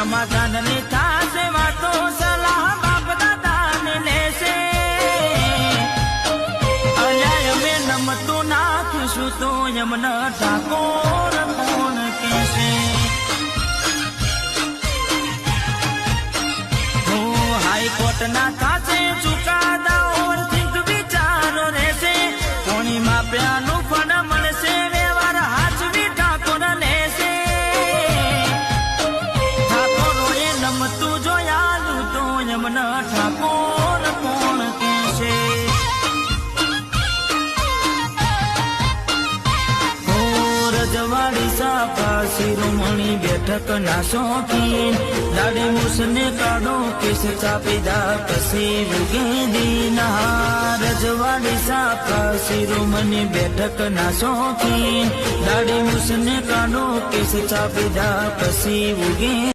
સમાધાન ની થાશે વાતો સલાહ બાપ દાદા ને લેશે અલ્યા અમે નમતું નાખીશું તો યમના ઠાકોર કોણ કહેશે હાઈકોર્ટ ના થાશે ચુકાદાઓ થીક વિચારો રહેશે કોણી માપ્યાનું ફળ મળશે વ્યવહાર હાચવી ઠાકોર લેશે ઠાકોરોએ નમતું જોયાલું તો યમના ઠાકોર કોણ કહેશે રજવાડી સાપા શિરોમણી બેઠક ના શોખીન દાડી મૂસને કાઢો કેસ ચાપીદા પછી વિગેદી ના રજવાડી સાપા શિરોમણી બેઠક ના શોખીન દાડી મૂસને કાઢો કેસ ચાપીદા પછી વિગે